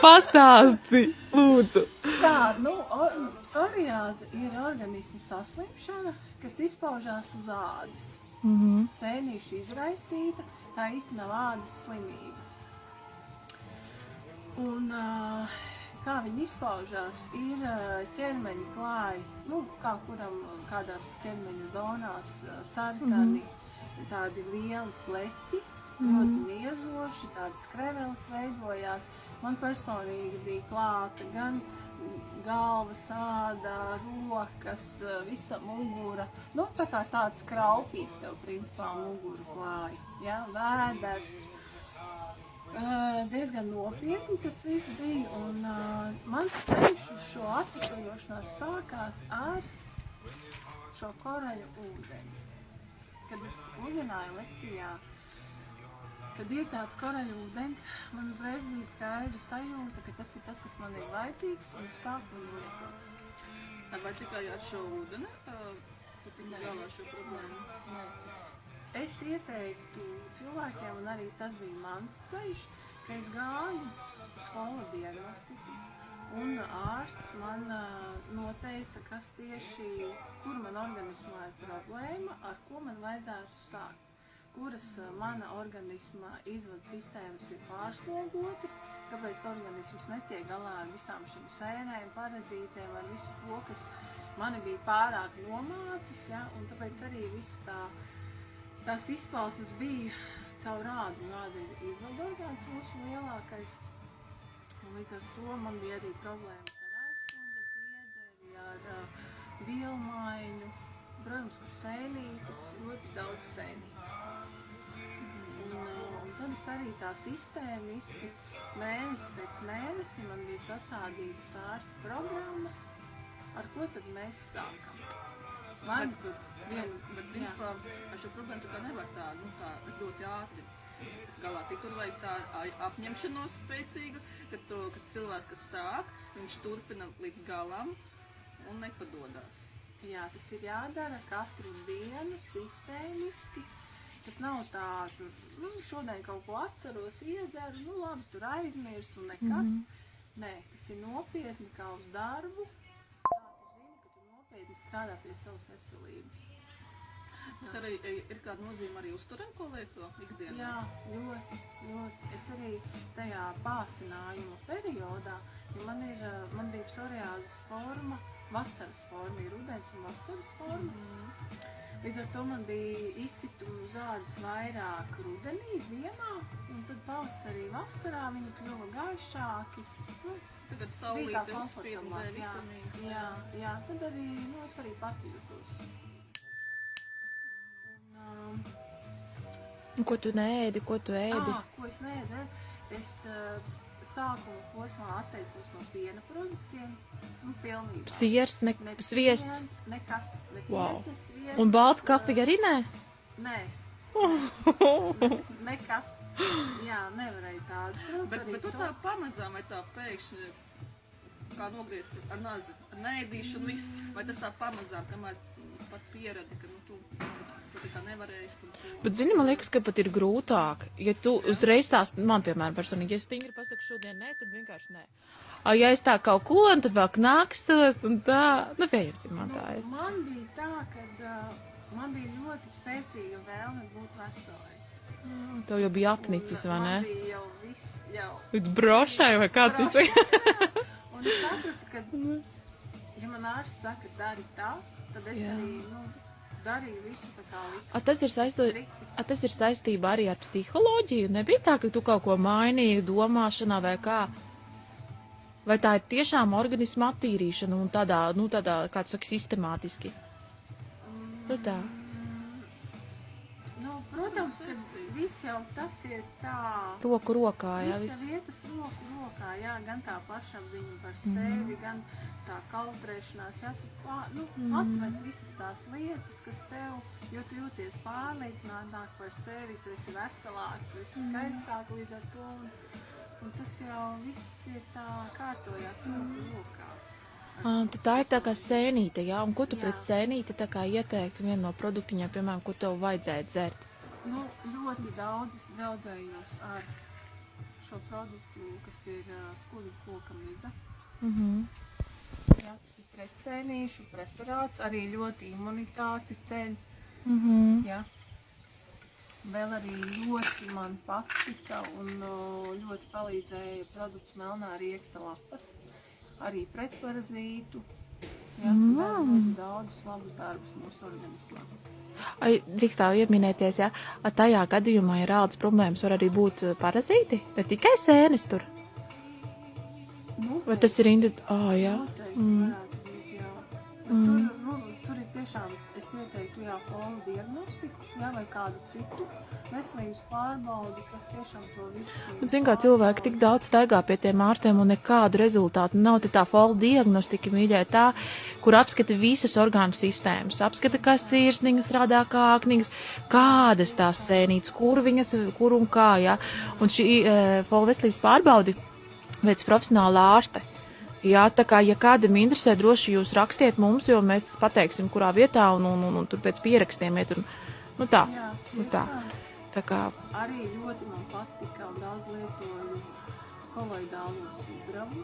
Pastāsti, lūdzu. Tā, psoriāze ir organisma saslimšana, kas izpaužās uz ādas. Sēnīša izraisīta, tā īsti nav ādas slimība. Un kā viņi izpaužās, ir ķermeņa klāji, kā kuram kādās ķermeņa zonās sarkani, tādi lieli pleķi, ļoti niezoši, tādas kreveles veidojās. Man personīgi bija klāta gan galvas āda, rokas, visa mugura. Tā kā tāds kraupīts tev principā muguru klāja, ja, vēders. Diezgan nopietni tas viss bija, un mans ceļš uz šo atvesaļošanās sākās ar šo koraļu ūdeni. Kad es uzzināju lekcijā, kad ir tāds koraļu ūdens, man uzreiz bija skaidra sajūta, ka tas ir tas, kas man ir vajadzīgs, un es sāku viņu lietot. Vai tikai ar šo ūdeni? Tu tik galā šo problēmu? Nē. Es ieteiktu cilvēkiem, un arī tas bija mans ceļš, ka es gāju uz fola diagnostiku, un ārsts man noteica, kas tieši, kur man organismā ir problēma, ar ko man vajadzētu sākt. Kuras mana organisma izvadu sistēmas ir pārslogotas, kāpēc organisms netiek galā ar visām šīm sēnēm, parazītiem, ar visu to, kas mani bija pārāk nomācis, ja, un tāpēc arī viss tās izpausmes bija caur rādu, un rāda ir izvadu orgāns mūsu lielākais, un līdz ar to man bija arī problēmas ar aizskunga dziedzeri, ar vielmaiņu, protams, ka sēnītes, ļoti daudz sēnītes. Un tad es arī tā sistēmiski mēnesi pēc mēnesi man bija sastādītas ārsta programmas, ar ko tad mēs sākam. Bet principā ar šo problēmu tu kā nevar tā ļoti ātri galā tikt. Tur vajag tā apņemšanos spēcīga, kad cilvēks, kas sāk, viņš turpina līdz galam un nepadodās. Jā, tas ir jādara katru dienu sistēmiski. Tas nav tā, šodien kaut ko atceros, iedzeru, labi, tur aizmirs un nekas. Nē, tas ir nopietni kā uz darbu. Tā tu zini, ka tu nopietni strādā pie savas veselības. Bet arī ir kāda nozīme arī uzturēm, ko lieto ikdienā? Jā, ļoti. Es arī tajā pāsinājuma periodā, jo man bija psoriāzes forma, vasaras forma, ir rudens un vasaras forma. Līdz ar to man bija izsitumi uz ādas vairāk rudenī, ziemā, un tad pavasarī, vasarā viņi kļuva gaišāki. Tagad saulīte uzspīd un D vitamīns. Jā, tad arī, es arī pati jūtos. Un ko tu neēdi, ko tu ēdi? Ko es neēdu? Es sākuma posmā atteicos no piena produktiem, pilnībā. Siers, sviests? Nekas, ne Wow. piens, ne sviests. Un balta kafija arī nē? Nē. Nekas. Jā, nevarēja tādu. Bet tu tā pamazām vai tā pēkšņi, kā nogriezt ar nazi, ar neēdīšanu viss, vai tas tā pamazām, kamēr pat pieradi, ka tu tā nevarēsi. Bet zini, man liekas, ka pat ir grūtāk, ja tu uzreiz tās, man piemēram personīgi, ja es stingri pasaku šodien nē, tad vienkārši nē. Ja es tā kaut ko, un tad vēl knākstos, un tā, pieņemsim, man tā ir. Man bija tā, ka man bija ļoti spēcīga vēlme būt veselai. Tev jau bija apnicis, vai ne? Man bija jau viss, Līdz brošai vai kāds cits. Un es sapratu, ka, ja man ārsts saka, dari tā, tad es arī, darīju visu tā kā likums. Tas ir saistībā arī ar psiholoģiju? Nebija tā, ka tu kaut ko mainīji domāšanā vai kā? Vai tā ir tiešām organisma attīrīšana un tādā, kā tu saki, sistemātiski? Tā. Protams, ka viss jau tas ir tā... Roku rokā, jā. Visa vietas roku rokā, jā, gan tā pašapziņa par sevi, gan tā kautrēšanās, jā, tu atmet visas tās lietas, kas tev, jo tu jūties pārliecinātāk par sevi, tu esi veselāk, tu esi skaistāk līdz ar to, un tas jau viss ir tā kārtojās roku rokā. Tad tā ir tā kā sēnīte, jā? Un ko tu pret sēnīti tā kā ieteiktu vienu no produktiņiem, piemēram, ko tev vajadzētu dzert? Ļoti daudz es daudzējos ar šo produktu, kas ir skuvju koka miza. Jā, tas ir pretsēnīšu preparāts, arī ļoti imunitāci ceļ. Jā. Vēl arī ļoti man patika un ļoti palīdzēja produkts melnā rieksta lapas. Arī pretparazītu. Jā, ļoti daudz labus darbus mūsu organismā. Drīkst tā ieminēties, ja tajā gadījumā, ja rādas problēmas, var arī būt parazīti? Ne tikai sēnes tur? Vai tas ir individuāli? Jā. Varētu būt, jā. Bet tur ir tiešām, es ieteiktu, jā, folu diagnostiku, jā, vai kādu citu veselības pārbaudi, kas tiešām to visu... Zin kā cilvēki tik daudz staigā pie tiem ārstiem un nekādu rezultātu. Nav te tā folu diagnostika, mīļai, tā, kur apskata visas orgānu sistēmas. Apskata, kā sirsniņas strādā, kā akniņas, kādas tās sēnītes, kur un kā, jā. Un šī folu veselības pārbaudi veids profesionāla ārste. Jā, tā kā, ja kādam interesē, droši jūs rakstiet mums, jo mēs pateiksim, kurā vietā un tur pēc pierakstiem iet un, tā. Jā, Tā. Tā kā... Arī ļoti man patika un daudz lietoju koloidālo sudrabu.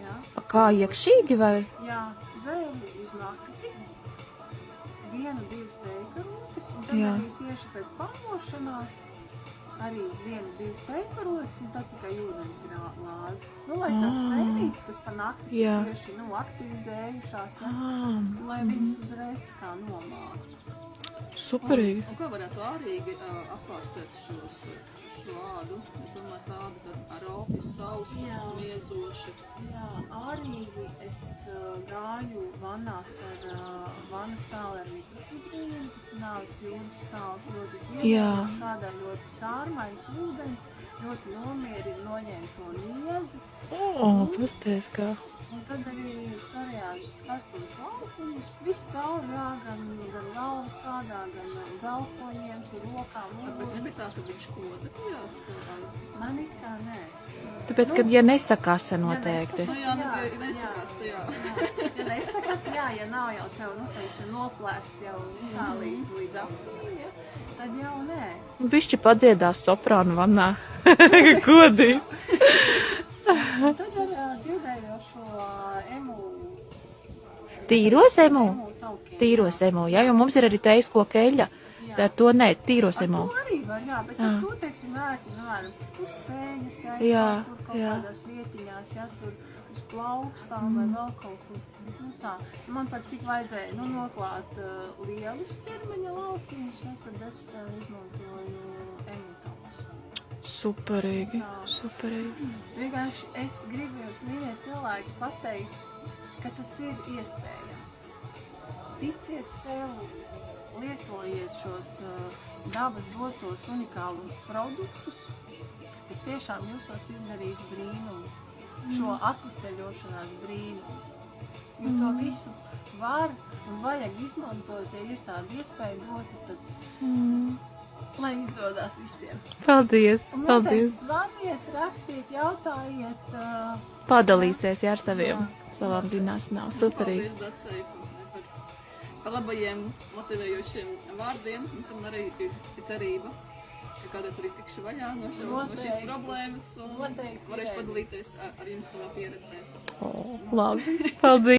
Jā. Kā iekšīgi vai? Jā, dzēru uz nakti. 1-2 steikarotes, un tad Jā. arī tieši pēc pārmošanās arī 1-2 steikarotes, un tad tikai ūdens glāzi. Lai tās sēnītes, kas pa nakti Jā. tieši, aktivizējušās, lai viņas uzreiz tā kā nomāktu. Superīgi. Un kā varētu ārīgi apārstēt šo ādu? Es domāju, tādu tad ar opju sausi, miezoši. Jā, ārīgi es gāju vannās ar vannas sāli ar mikrofibrínu, tas ir nāves jūras sāls, ļoti dziedājošs, šādā ļoti sārmains ūdens, ļoti nomierina, noņem to niezi. Pasties, kā. Un tad arī psoriāzes kartuves laukumus, viss cauri, jā, gan galvas sādā, gan uz alkoņiem, pie rokām. Bet nebija tā, ka viņš kodakļās? Man it kā nē. Tāpēc, kad, ja nesakasa noteikti. Jā, nesakās, jā. Ja nesakās, jā, ja nav jau tev, teiksim, noplēsts jau tā līdz asinīm, ja, tad jau nē. Bišķi padziedās soprānu vannā. Godīs. Tad ar dziedējošo emu... Tīros emu? taukiem. Tīros emu, jā, jo mums ir arī teisko keļa. To nē, tīros emu. To arī var, jā, bet ar to, teiksim, uz sēņas, Jā, tur kaut kādās vietiņās, tur uz plaukstām vai vēl kaut kur. Tā. Man pat cik vajadzēja noklāt lielus ķermeņa laukumus, tad es izmantoju emutālus. Superīgi, superīgi. Vienkārši es gribu jūs, mīļie cilvēki, pateikt, ka tas ir iespējams. Ticiet sev, lietojiet šos dabas dotos unikālos produktus, kas tiešām jūsos izdarīs brīnumu, šo atveseļošanās brīnumu. Jo to visu var un vajag izmantot, ja ir tāda iespēja dota, tad lai izdodās visiem. Paldies, Un paldies. Zvaniet, rakstiet, jautājiet. Padalīsies jā, ar savām zināšanām. Superīgi. Paldies, Dacei, par labajiem, motivējošiem vārdiem. Un arī ir cerība, ka kādreiz arī tikšu vaļā no šīs problēmas un varēšu padalīties ar jums savā pieredzē. Labi, paldies.